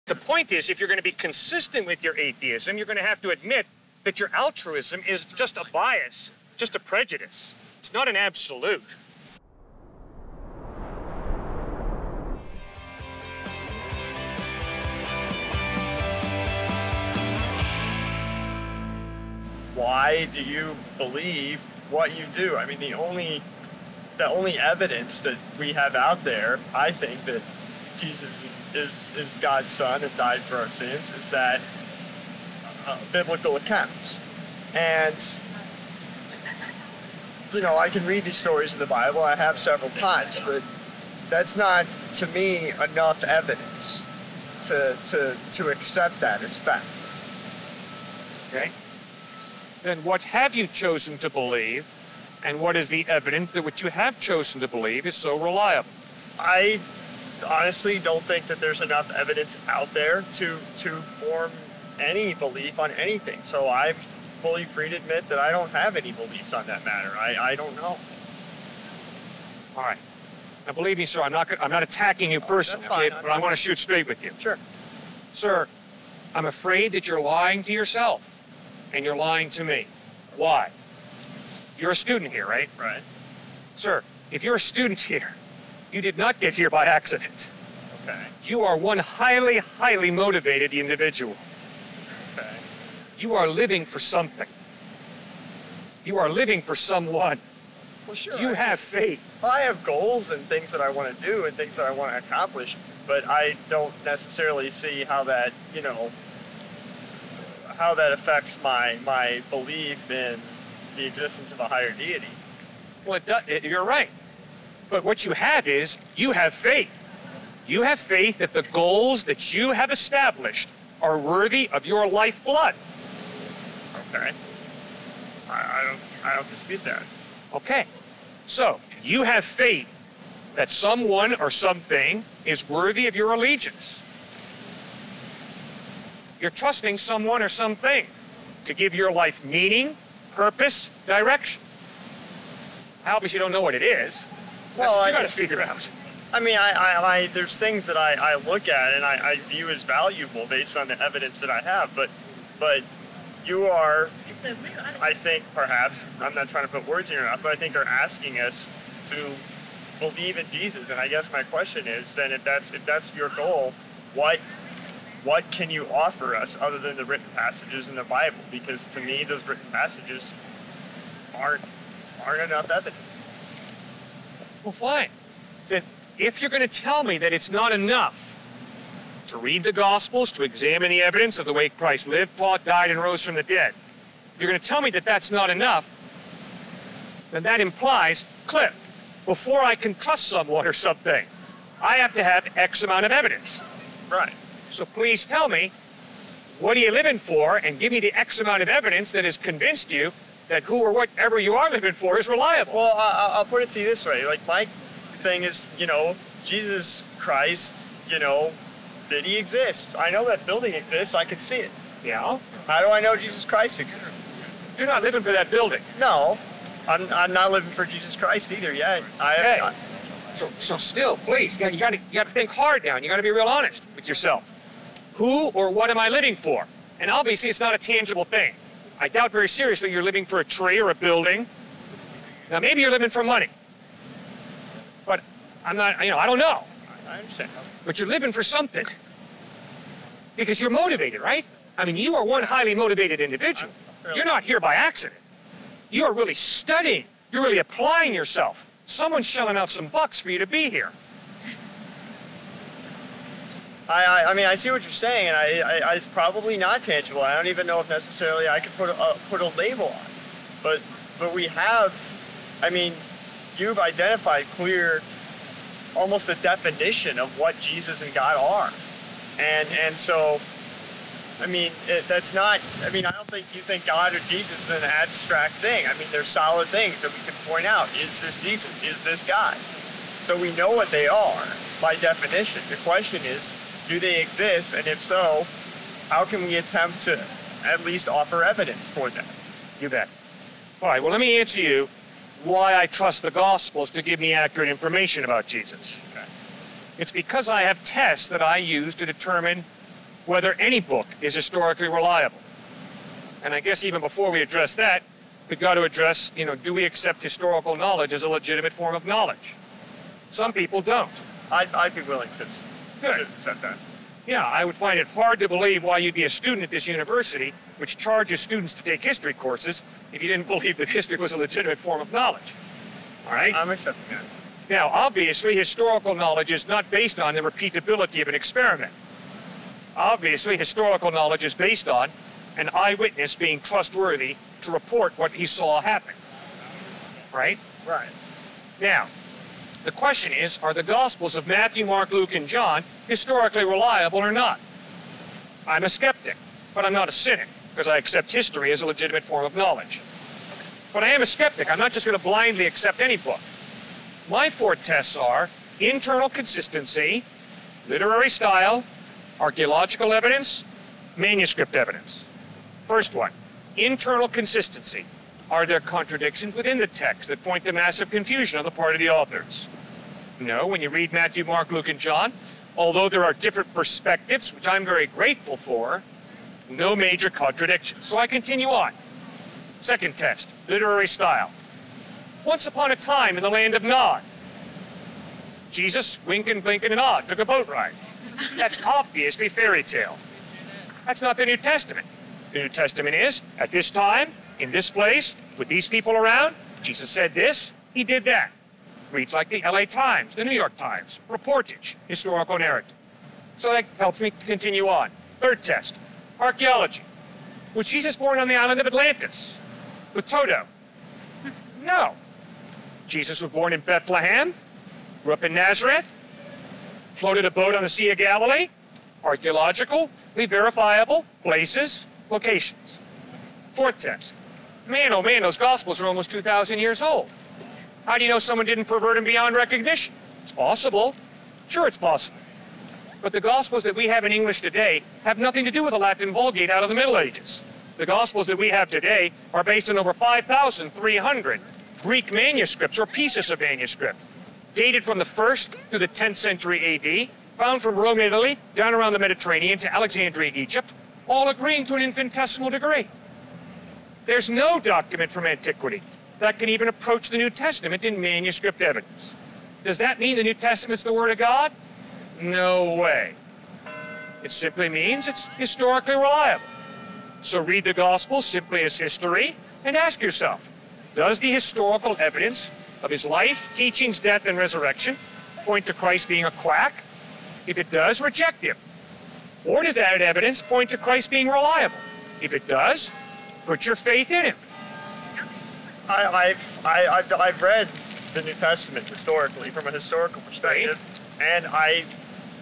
The point is, if you're going to be consistent with your atheism, you're going to have to admit that your altruism is just a bias, just a prejudice. It's not an absolute. Why do you believe what you do? I mean, the only evidence that we have out there, I think, that Jesus is God's son and died for our sins, is that biblical accounts. And, you know, I can read these stories in the Bible, I have several times, but that's not, to me, enough evidence to accept that as fact. Okay? Then what have you chosen to believe, and what is the evidence that what you have chosen to believe is so reliable? I honestly don't think that there's enough evidence out there to form any belief on anything. So I'm fully free to admit that I don't have any beliefs on that matter. I don't know. All right. Now, believe me, sir, I'm not attacking you personally, fine, okay, but I want to shoot straight with you. Sure. Sir, I'm afraid that you're lying to yourself, and you're lying to me. Why? You're a student here, right? Right. Sir, if you're a student here, you did not get here by accident. Okay. You are one highly, highly motivated individual. Okay. You are living for something. You are living for someone. Well, sure. You have faith. I have goals and things that I want to do and things that I want to accomplish, but I don't necessarily see how that, you know, how that affects my belief in the existence of a higher deity. Well, you're right. But what you have is, you have faith. You have faith that the goals that you have established are worthy of your lifeblood. Okay. I don't dispute that. Okay. So, you have faith that someone or something is worthy of your allegiance. You're trusting someone or something to give your life meaning, purpose, direction. I obviously don't know what it is. That's what you got to figure out. I mean, there's things that I look at and I view as valuable based on the evidence that I have, but you are, I think, perhaps, I'm not trying to put words in your mouth, but I think are asking us to believe in Jesus. And I guess my question is, then if that's your goal, what can you offer us other than the written passages in the Bible? Because to me, those written passages aren't enough evidence. Well, fine. Then if you're going to tell me that it's not enough to read the Gospels, to examine the evidence of the way Christ lived, taught, died, and rose from the dead, if you're going to tell me that that's not enough, then that implies, Cliff, before I can trust someone or something, I have to have X amount of evidence. Right. So please tell me, what are you living for, and give me the X amount of evidence that has convinced you that who or whatever you are living for is reliable. Well, I'll put it to you this way. Like, my thing is, you know, Jesus Christ, you know, did he exist? I know that building exists. I can see it. Yeah? How do I know Jesus Christ exists? You're not living for that building. No, I'm not living for Jesus Christ either yet. Okay. So still, please, you got to think hard now. You got to be real honest with yourself. Who or what am I living for? And obviously, it's not a tangible thing. I doubt very seriously you're living for a tree or a building. Now, maybe you're living for money. But I'm not, you know, I don't know. I understand. But you're living for something. Because you're motivated, right? I mean, you are one highly motivated individual. You're not here by accident. You are really studying. You're really applying yourself. Someone's shelling out some bucks for you to be here. I mean, I see what you're saying, and it's probably not tangible. I don't even know if necessarily I could put a label on it. But we have, I mean, you've identified clear, almost a definition of what Jesus and God are. And so, I mean, that's not, I mean, I don't think you think God or Jesus is an abstract thing. I mean, there's solid things that we can point out. Is this Jesus? Is this God? So we know what they are by definition. The question is, do they exist? And if so, how can we attempt to at least offer evidence toward that? You bet. All right, well, let me answer you why I trust the Gospels to give me accurate information about Jesus. Okay. It's because I have tests that I use to determine whether any book is historically reliable. And I guess even before we address that, we've got to address, do we accept historical knowledge as a legitimate form of knowledge? Some people don't. I'd be willing to accept that. Yeah, I would find it hard to believe why you'd be a student at this university, which charges students to take history courses, if you didn't believe that history was a legitimate form of knowledge. All right? I'm accepting that. Now, obviously, historical knowledge is not based on the repeatability of an experiment. Obviously, historical knowledge is based on an eyewitness being trustworthy to report what he saw happen. Right? Right. Now, the question is, are the Gospels of Matthew, Mark, Luke, and John historically reliable or not? I'm a skeptic, but I'm not a cynic, because I accept history as a legitimate form of knowledge. But I am a skeptic. I'm not just going to blindly accept any book. My 4 tests are internal consistency, literary style, archaeological evidence, manuscript evidence. First one, internal consistency. Are there contradictions within the text that point to massive confusion on the part of the authors? No, when you read Matthew, Mark, Luke, and John, although there are different perspectives, which I'm very grateful for, no major contradictions. So I continue on. Second test, literary style. Once upon a time in the land of Nod, Jesus, winking, blinking, and odd, took a boat ride. That's obviously fairy tale. That's not the New Testament. The New Testament is, at this time, in this place, with these people around, Jesus said this, he did that. Reads like the LA Times, the New York Times, reportage, historical narrative. So that helps me continue on. Third test, archaeology. Was Jesus born on the island of Atlantis with Toto? No. Jesus was born in Bethlehem, grew up in Nazareth, floated a boat on the Sea of Galilee, archaeologically verifiable places, locations. Fourth test. Man, oh man, those Gospels are almost 2,000 years old. How do you know someone didn't pervert them beyond recognition? It's possible. Sure, it's possible. But the Gospels that we have in English today have nothing to do with the Latin Vulgate out of the Middle Ages. The Gospels that we have today are based on over 5,300 Greek manuscripts or pieces of manuscript, dated from the 1st to the 10th century AD, found from Rome, Italy, down around the Mediterranean to Alexandria, Egypt, all agreeing to an infinitesimal degree. There's no document from antiquity that can even approach the New Testament in manuscript evidence. Does that mean the New Testament's the Word of God? No way. It simply means it's historically reliable. So read the Gospel simply as history and ask yourself, does the historical evidence of his life, teachings, death, and resurrection point to Christ being a quack? If it does, reject him. Or does that evidence point to Christ being reliable? If it does, put your faith in him. I've read the New Testament historically, from a historical perspective, and I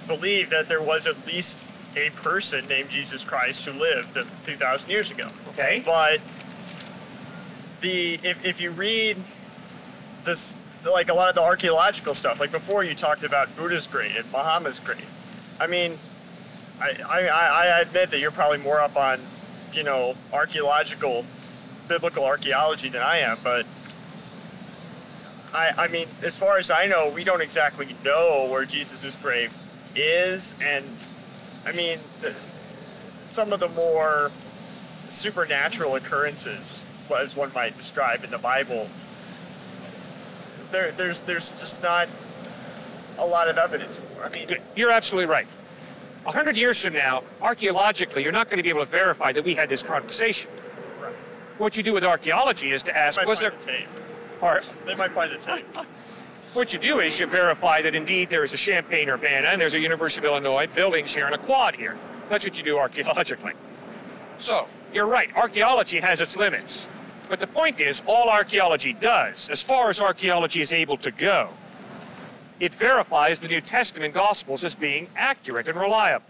believe that there was at least a person named Jesus Christ who lived 2,000 years ago. Okay. But if you read this, like a lot of the archaeological stuff, like before you talked about Buddha's grave and Muhammad's grave. I mean, I admit that you're probably more up on, biblical archaeology than I am, but I mean, as far as I know, we don't exactly know where Jesus' grave is, and I mean, some of the more supernatural occurrences, as one might describe in the Bible, there's just not a lot of evidence for. I mean, you're absolutely right. 100 years from now, archaeologically, you're not going to be able to verify that we had this conversation. Right. What you do with archaeology is to ask, was there... They might find the tape. What you do is you verify that indeed there is a Champaign-Urbana and there's a University of Illinois buildings here and a quad here. That's what you do archaeologically. So, you're right, archaeology has its limits. But the point is, all archaeology does, as far as archaeology is able to go, it verifies the New Testament Gospels as being accurate and reliable.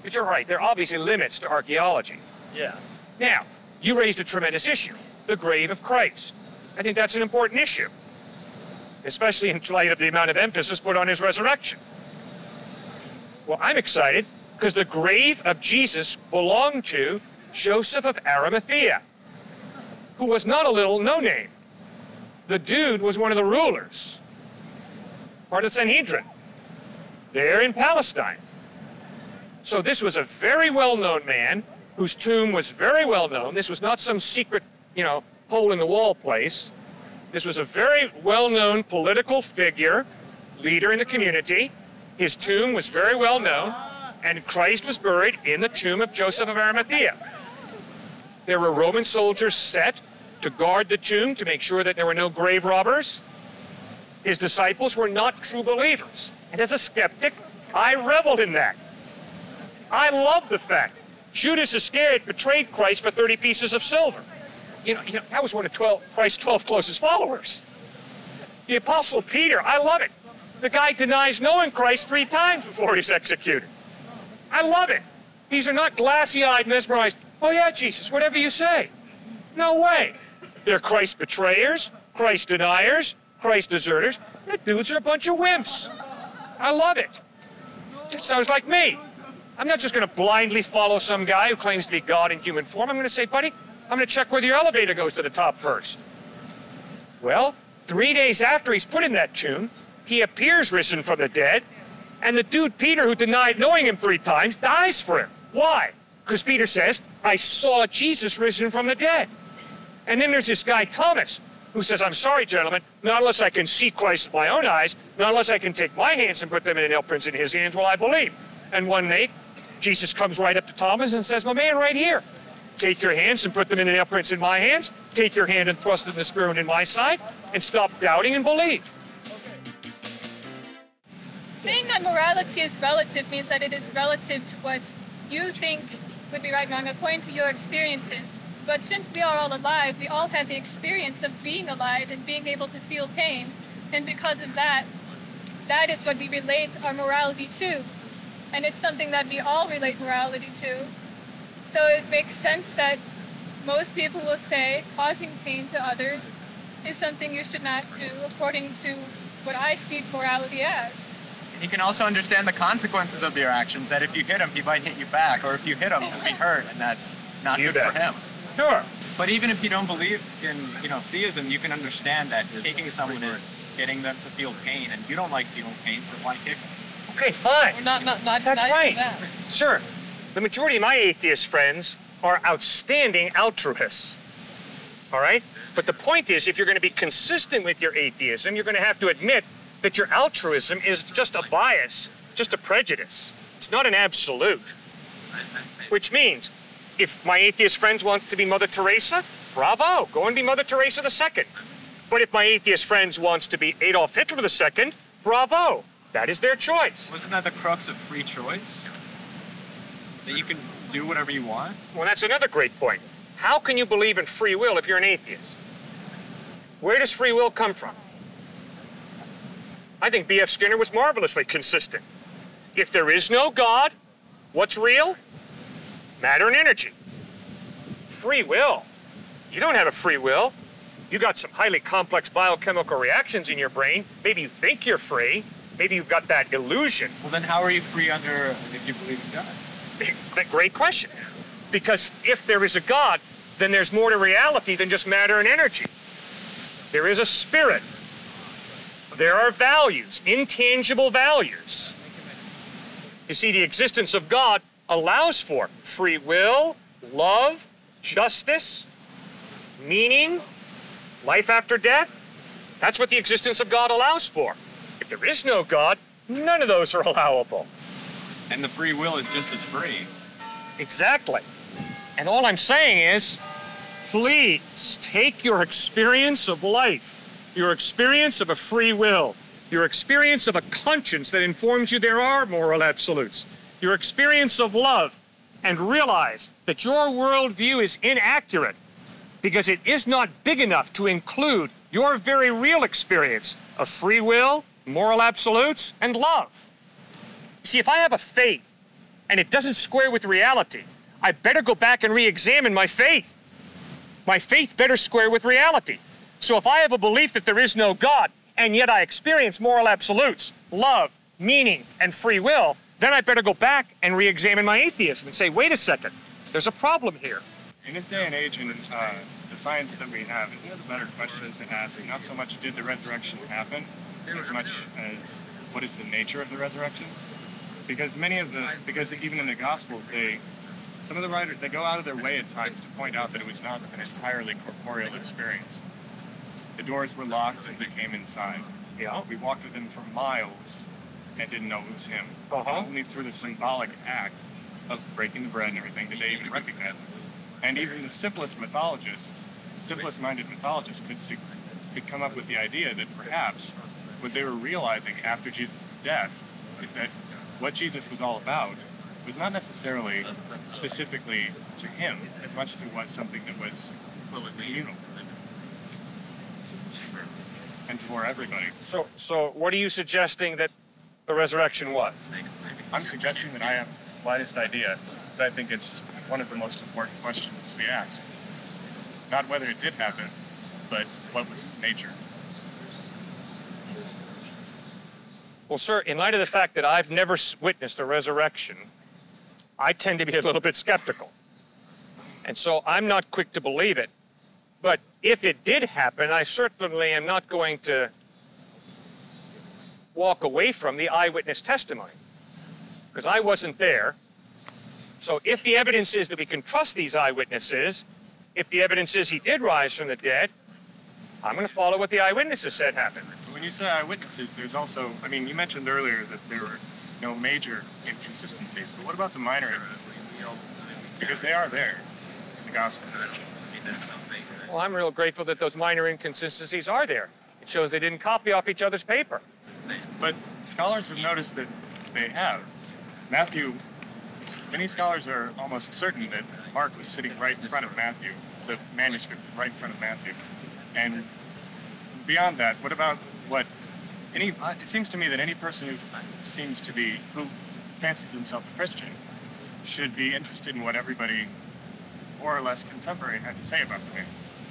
But you're right, there are obviously limits to archaeology. Yeah. Now, you raised a tremendous issue, the grave of Christ. I think that's an important issue, especially in light of the amount of emphasis put on his resurrection. Well, I'm excited because the grave of Jesus belonged to Joseph of Arimathea, who was not a little no-name. The dude was one of the rulers, part of the Sanhedrin, there in Palestine. So this was a very well-known man whose tomb was very well-known. This was not some secret, hole-in-the-wall place. This was a very well-known political figure, leader in the community. His tomb was very well-known, and Christ was buried in the tomb of Joseph of Arimathea. There were Roman soldiers set to guard the tomb to make sure that there were no grave robbers. His disciples were not true believers. And as a skeptic, I reveled in that. I love the fact Judas Iscariot betrayed Christ for 30 pieces of silver. That was one of Christ's 12 closest followers. The Apostle Peter, I love it. The guy denies knowing Christ 3 times before he's executed. I love it. These are not glassy-eyed, mesmerized, oh yeah, Jesus, whatever you say. No way. They're Christ betrayers, Christ deniers, Christ deserters. The dudes are a bunch of wimps. I love it. It sounds like me. I'm not just going to blindly follow some guy who claims to be God in human form. I'm going to say, buddy, I'm going to check whether your elevator goes to the top first. Well, 3 days after he's put in that tomb, he appears risen from the dead, and the dude Peter, who denied knowing him 3 times, dies for him. Why? Because Peter says, I saw Jesus risen from the dead. And then there's this guy, Thomas, who says, I'm sorry, gentlemen, not unless I can see Christ with my own eyes, not unless I can take my hands and put them in the nail prints in his hands will I believe. And one night, Jesus comes right up to Thomas and says, my man, right here. Take your hands and put them in the nail prints in my hands. Take your hand and thrust it in the spirit in my side, and stop doubting and believe. Saying that morality is relative means that it is relative to what you think would be right and wrong according to your experiences. But since we are all alive, we all have the experience of being alive and being able to feel pain. And because of that, that is what we relate our morality to. And it's something that we all relate morality to. So it makes sense that most people will say causing pain to others is something you should not do according to what I see morality as. You can also understand the consequences of your actions, that if you hit him, he might hit you back, or if you hit him, he'll be hurt, and that's not good for him. Sure. But even if you don't believe in, theism, you can understand that taking someone is getting them to feel pain, and you don't like feeling pain, so why kick them? Okay, fine. Not That's right. That. Sure. The majority of my atheist friends are outstanding altruists. All right? But the point is, if you're going to be consistent with your atheism, you're going to have to admit that your altruism is just a bias, just a prejudice. It's not an absolute. Which means, if my atheist friends want to be Mother Teresa, bravo, go and be Mother Teresa II. But if my atheist friends wants to be Adolf Hitler II, bravo, that is their choice. Wasn't that the crux of free choice? That you can do whatever you want? Well, that's another great point. How can you believe in free will if you're an atheist? Where does free will come from? I think B.F. Skinner was marvelously consistent. If there is no God, what's real? Matter and energy. Free will. You don't have a free will. You got some highly complex biochemical reactions in your brain. Maybe you think you're free. Maybe you've got that illusion. Well, then how are you free if you believe in God? Great question. Because if there is a God, then there's more to reality than just matter and energy. There is a spirit. There are values, intangible values. You see, the existence of God allows for free will, love, justice, meaning, life after death. That's what the existence of God allows for. If there is no God, none of those are allowable. And the free will is just as free. Exactly. And all I'm saying is, please take your experience of life, your experience of a free will, your experience of a conscience that informs you there are moral absolutes, your experience of love, and realize that your worldview is inaccurate because it is not big enough to include your very real experience of free will, moral absolutes, and love. See, if I have a faith and it doesn't square with reality, I better go back and re-examine my faith. My faith better square with reality. So if I have a belief that there is no God, and yet I experience moral absolutes, love, meaning, and free will, then I better go back and re-examine my atheism and say, wait a second, there's a problem here. In this day and age, and the science that we have, isn't it a better question to ask, not so much did the resurrection happen, as much as what is the nature of the resurrection? because even in the Gospels, some of the writers, they go out of their way at times to point out that it was not an entirely corporeal experience. The doors were locked and we came inside. Yeah. We walked with him for miles and didn't know it was him. Only through the symbolic act of breaking the bread and everything did they even recognize him. And even the simplest-minded mythologist could come up with the idea that perhaps what they were realizing after Jesus' death is that what Jesus was all about was not necessarily specifically to him as much as it was something that was communal and for everybody. So what are you suggesting that the resurrection was? I'm suggesting that I have the slightest idea, but I think it's one of the most important questions to be asked. Not whether it did happen, but what was its nature. Well, sir, in light of the fact that I've never witnessed a resurrection, I tend to be a little bit skeptical. And so I'm not quick to believe it. But if it did happen, I certainly am not going to walk away from the eyewitness testimony, because I wasn't there. So if the evidence is that we can trust these eyewitnesses, if the evidence is he did rise from the dead, I'm going to follow what the eyewitnesses said happened. When you say eyewitnesses, there's also, I mean, you mentioned earlier that there were no major inconsistencies, but what about the minor inconsistencies? Because they are there in the gospel. Well, I'm real grateful that those minor inconsistencies are there. It shows they didn't copy off each other's paper. But scholars have noticed that they have. Many scholars are almost certain that Mark was sitting right in front of Matthew. The manuscript was right in front of Matthew. And beyond that, what about it seems to me that any person who fancies themselves a Christian should be interested in what everybody more or less contemporary had to say about the name.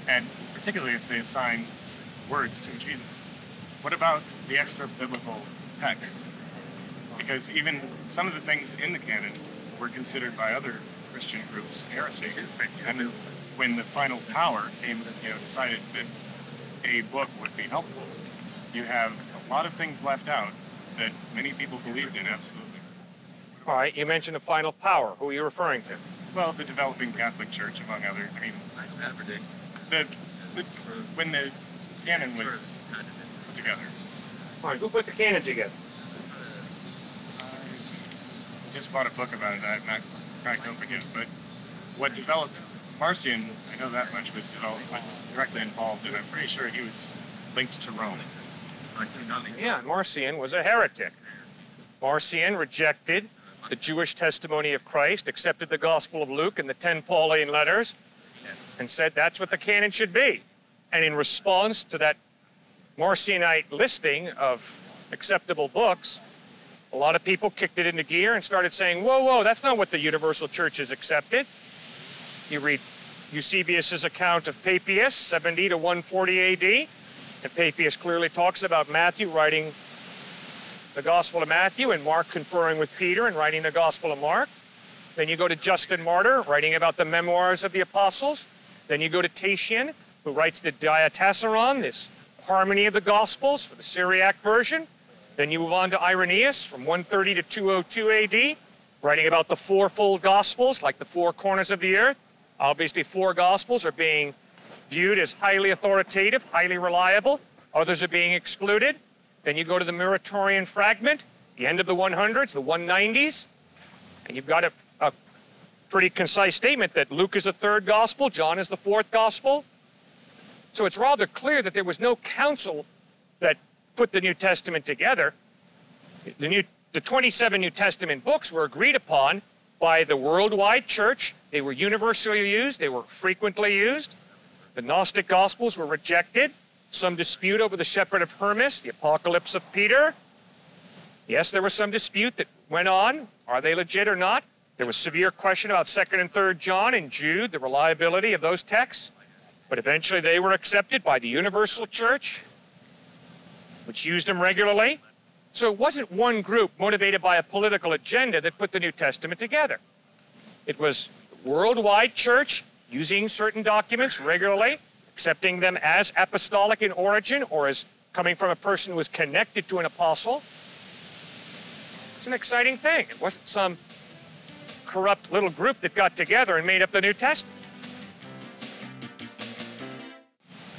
And particularly if they assign words to Jesus. What about the extra biblical texts? Because even some of the things in the canon were considered by other Christian groups heresy. And when the final power came, decided that a book would be helpful, you have a lot of things left out that many people believed in absolutely. All right, you mentioned the final power. Who are you referring to? Well, the developing Catholic Church, among other. I mean, when the canon was put together. All right, who put the canon together? I just bought a book about it. I'm not cracked open yet, but what developed Marcion, I know that much, was directly involved, and I'm pretty sure he was linked to Rome. Yeah, Marcion was a heretic. Marcion rejected the Jewish testimony of Christ, accepted the Gospel of Luke and the 10 Pauline letters, and said that's what the canon should be. And in response to that Marcionite listing of acceptable books, a lot of people kicked it into gear and started saying, whoa, that's not what the Universal Church has accepted. You read Eusebius's account of Papias, 70 to 140 AD, and Papias clearly talks about Matthew writing the Gospel of Matthew and Mark conferring with Peter and writing the Gospel of Mark. Then you go to Justin Martyr, writing about the memoirs of the apostles. Then you go to Tatian, who writes the Diatessaron, this harmony of the Gospels for the Syriac version. Then you move on to Irenaeus from 130 to 202 AD, writing about the fourfold Gospels, like the four corners of the earth. Obviously, 4 Gospels are being viewed as highly authoritative, highly reliable. Others are being excluded. Then you go to the Muratorian fragment, the end of the 100s, the 190s, and you've got a pretty concise statement that Luke is the 3rd Gospel, John is the 4th Gospel. So it's rather clear that there was no council that put the New Testament together. The 27 New Testament books were agreed upon by the worldwide church. They were universally used. They were frequently used. The Gnostic Gospels were rejected. Some dispute over the Shepherd of Hermas, the Apocalypse of Peter. Yes, there was some dispute that went on. Are they legit or not? There was severe question about 2nd and 3rd John and Jude, the reliability of those texts. But eventually they were accepted by the Universal Church, which used them regularly. So it wasn't one group motivated by a political agenda that put the New Testament together. It was the worldwide church using certain documents regularly, accepting them as apostolic in origin or as coming from a person who was connected to an apostle. It's an exciting thing. It wasn't some corrupt little group that got together and made up the New Testament.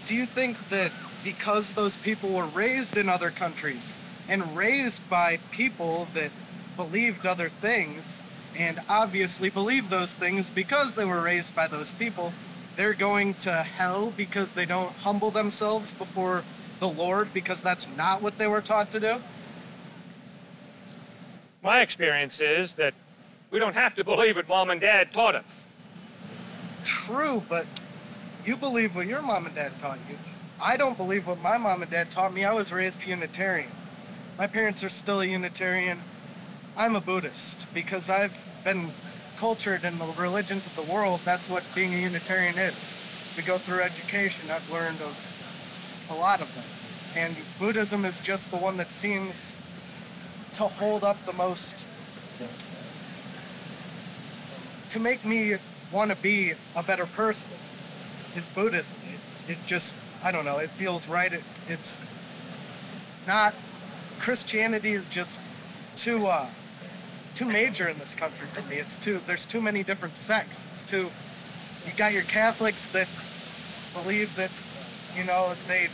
Do you think that because those people were raised in other countries and raised by people that believed other things and obviously believe those things because they were raised by those people, they're going to hell because they don't humble themselves before the Lord because that's not what they were taught to do? My experience is that we don't have to believe what Mom and Dad taught us. True, but you believe what your mom and dad taught you. I don't believe what my mom and dad taught me. I was raised Unitarian. My parents are still a Unitarian. I'm a Buddhist because I've been cultured in the religions of the world. That's what being a Unitarian is. We go through education. I've learned of a lot of them. And Buddhism is just the one that seems to hold up the most, to make me want to be a better person, is Buddhism. It just, I don't know, it feels right. It's not, Christianity is just too major in this country for me. There's too many different sects. You got your Catholics that believe that, they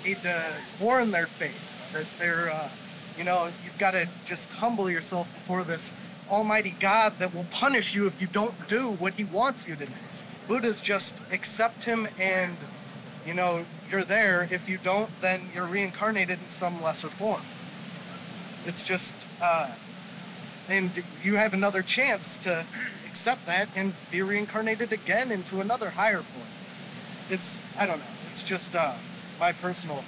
need to warn their faith, that they're, you've got to just humble yourself before this almighty God that will punish you if you don't do what he wants you to do. Buddha's just accept him and, you're there. If you don't, then you're reincarnated in some lesser form. It's just, and you have another chance to accept that and be reincarnated again into another higher form. I don't know, it's just my personal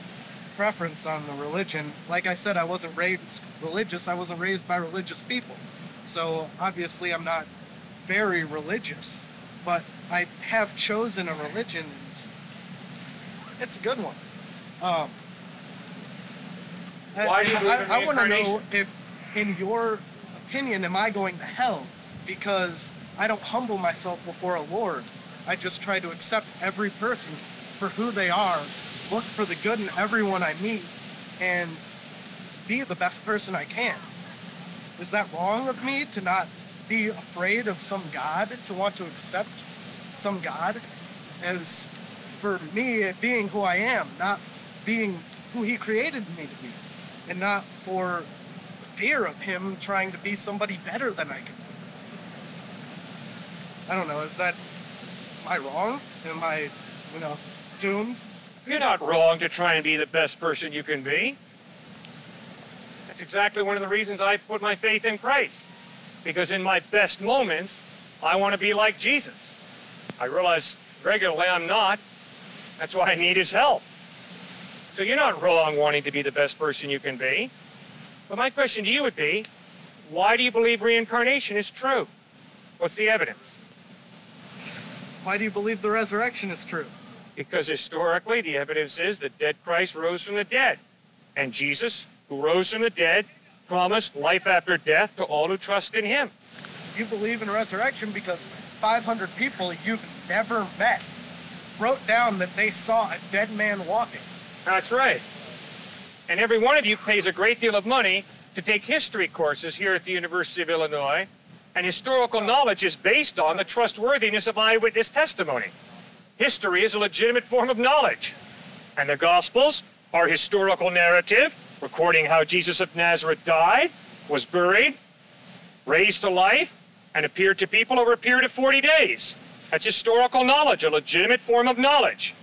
preference on the religion. Like I said, I wasn't raised religious. I wasn't raised by religious people. So obviously I'm not very religious, but I have chosen a religion. It's a good one. Why do you believe in I want to know reincarnation? if, in your opinion, am I going to hell because I don't humble myself before a Lord? I just try to accept every person for who they are, look for the good in everyone I meet, and be the best person I can. Is that wrong of me to not be afraid of some God, to want to accept some God as, for me, being who I am, not being who he created me to be, and not for fear of him trying to be somebody better than I can be? I don't know, am I wrong? Am I, doomed? You're not wrong to try and be the best person you can be. That's exactly one of the reasons I put my faith in Christ. Because in my best moments, I want to be like Jesus. I realize regularly I'm not. That's why I need his help. So you're not wrong wanting to be the best person you can be. But my question to you would be, why do you believe reincarnation is true? What's the evidence? Why do you believe the resurrection is true? Because historically, the evidence is that dead Christ rose from the dead. And Jesus, who rose from the dead, promised life after death to all who trust in him. You believe in resurrection because 500 people you've never met wrote down that they saw a dead man walking. That's right. And every one of you pays a great deal of money to take history courses here at the University of Illinois, and historical knowledge is based on the trustworthiness of eyewitness testimony. History is a legitimate form of knowledge, and the Gospels are historical narrative recording how Jesus of Nazareth died, was buried, raised to life, and appeared to people over a period of 40 days. That's historical knowledge, a legitimate form of knowledge.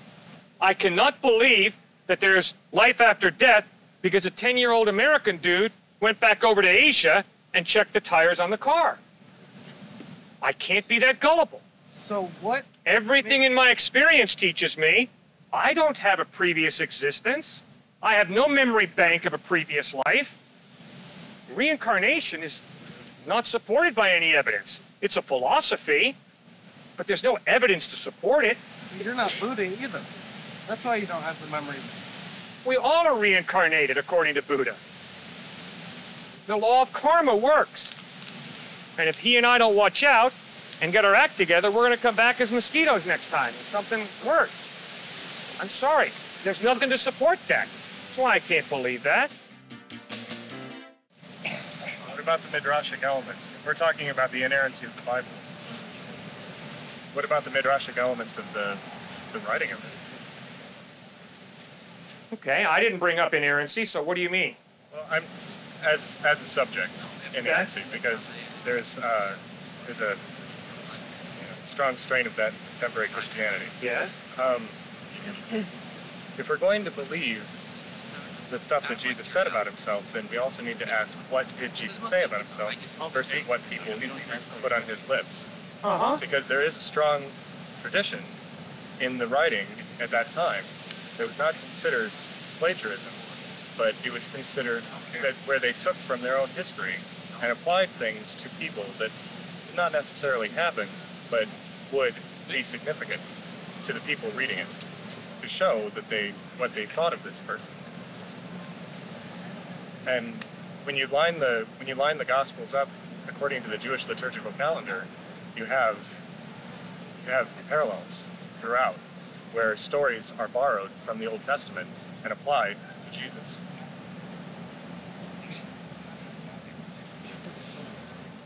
I cannot believe that there's life after death because a 10-year-old American dude went back over to Asia and checked the tires on the car. I can't be that gullible. So what? Everything in my experience teaches me I don't have a previous existence. I have no memory bank of a previous life. Reincarnation is not supported by any evidence. It's a philosophy, but there's no evidence to support it. You're not Buddha either. That's why you don't have the memory. We all are reincarnated, according to Buddha. The law of karma works. And if he and I don't watch out and get our act together, we're going to come back as mosquitoes next time, or something worse. I'm sorry. There's nothing to support that. That's why I can't believe that. about the midrashic elements? If we're talking about the inerrancy of the Bible, what about the midrashic elements of the writing of it? Okay, I didn't bring up inerrancy, so what do you mean? Well, I'm as a subject, inerrancy, because there's a strong strain of that in contemporary Christianity. Yes. If we're going to believe the stuff that Jesus said about himself, then we also need to ask, what did Jesus say about himself versus what people put on his lips? Because there is a strong tradition in the writing at that time that was not considered plagiarism, but it was considered that where they took from their own history and applied things to people that did not necessarily happen, but would be significant to the people reading it, to show that what they thought of this person. And when you line the Gospels up according to the Jewish liturgical calendar, you have parallels throughout, where stories are borrowed from the Old Testament and applied to Jesus.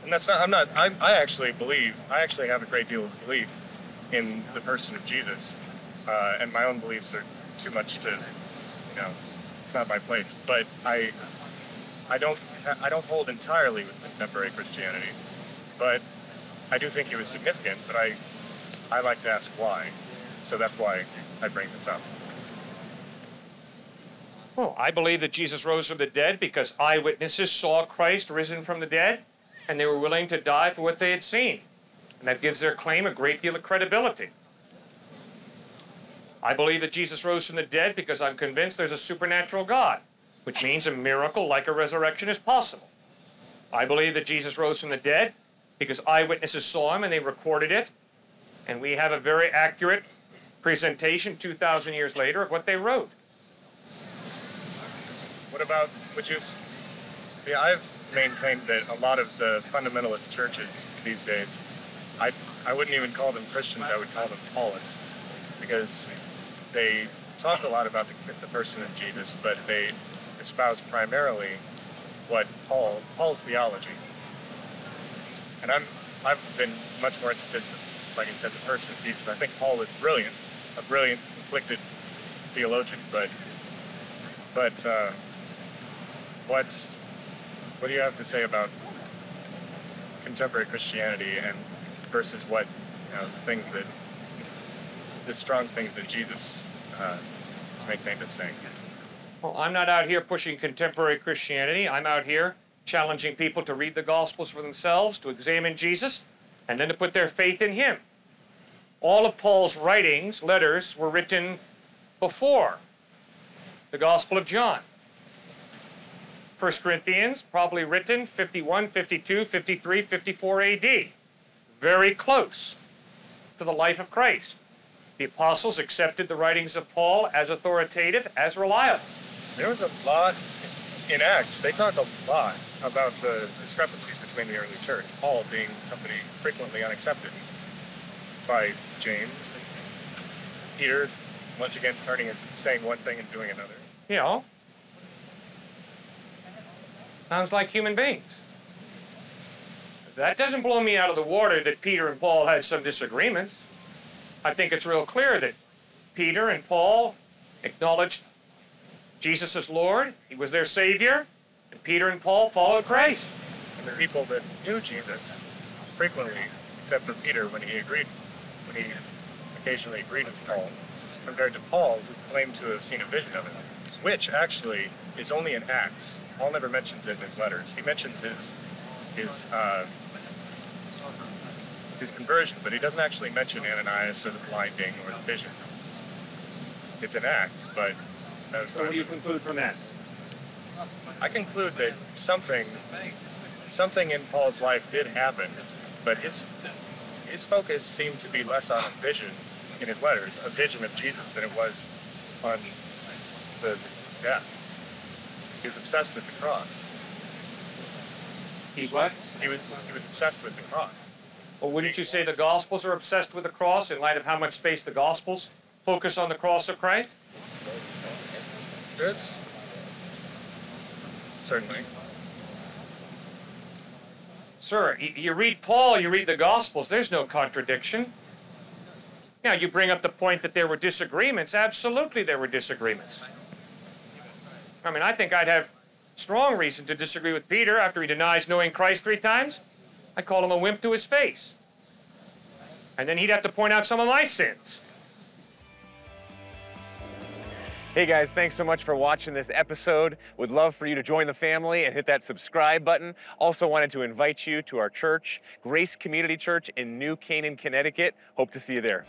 And that's not, I actually have a great deal of belief in the person of Jesus, and my own beliefs are too much to, it's not my place. But I don't hold entirely with contemporary Christianity, but I do think it was significant, but I like to ask why, so that's why I bring this up. Well, I believe that Jesus rose from the dead because eyewitnesses saw Christ risen from the dead, and they were willing to die for what they had seen. And that gives their claim a great deal of credibility. I believe that Jesus rose from the dead because I'm convinced there's a supernatural God, which means a miracle like a resurrection is possible. I believe that Jesus rose from the dead because eyewitnesses saw him and they recorded it, and we have a very accurate presentation 2,000 years later of what they wrote. What about, see, I've maintained that a lot of the fundamentalist churches these days, I wouldn't even call them Christians, I would call them Paulists, because they talk a lot about the person of Jesus, but they espouse primarily what Paul's theology. And I've been much more interested, like I said, the person of Jesus. I think Paul was brilliant, a brilliant, conflicted theologian, but what do you have to say about contemporary Christianity and versus what the strong things that Jesus is maintained as saying? Well, I'm not out here pushing contemporary Christianity. I'm out here challenging people to read the Gospels for themselves, to examine Jesus, and then to put their faith in him. All of Paul's writings, letters, were written before the Gospel of John. 1 Corinthians, probably written 51, 52, 53, 54 AD. Very close to the life of Christ. The apostles accepted the writings of Paul as authoritative, as reliable. There was a lot in Acts. They talk a lot about the discrepancies between the early church. Paul being somebody frequently unaccepted by James. Peter, once again, saying one thing and doing another. You know, sounds like human beings. That doesn't blow me out of the water that Peter and Paul had some disagreements. I think it's real clear that Peter and Paul acknowledged Jesus as Lord. He was their Savior. And Peter and Paul followed Christ. And the people that knew Jesus frequently, except for Peter when he occasionally agreed with Paul, compared to Paul's, who claimed to have seen a vision of it, which actually is only in Acts. Paul never mentions it in his letters. He mentions his conversion, but he doesn't actually mention Ananias or the blinding or the vision. It's in Acts, but... So what do you conclude from that? I conclude that something in Paul's life did happen, but his focus seemed to be less on a vision in his letters, a vision of Jesus, than it was on the death. He was obsessed with the cross. He's what? He was obsessed with the cross. Well, wouldn't you say the Gospels are obsessed with the cross in light of how much space the Gospels focus on the cross of Christ? Yes. Certainly. Sir, you read Paul, you read the Gospels, there's no contradiction. Now, you bring up the point that there were disagreements. Absolutely there were disagreements. I mean, I think I'd have strong reason to disagree with Peter after he denies knowing Christ 3 times. I call him a wimp to his face. And then he'd have to point out some of my sins. Hey guys, thanks so much for watching this episode. Would love for you to join the family and hit that subscribe button. Also wanted to invite you to our church, Grace Community Church in New Canaan, Connecticut. Hope to see you there.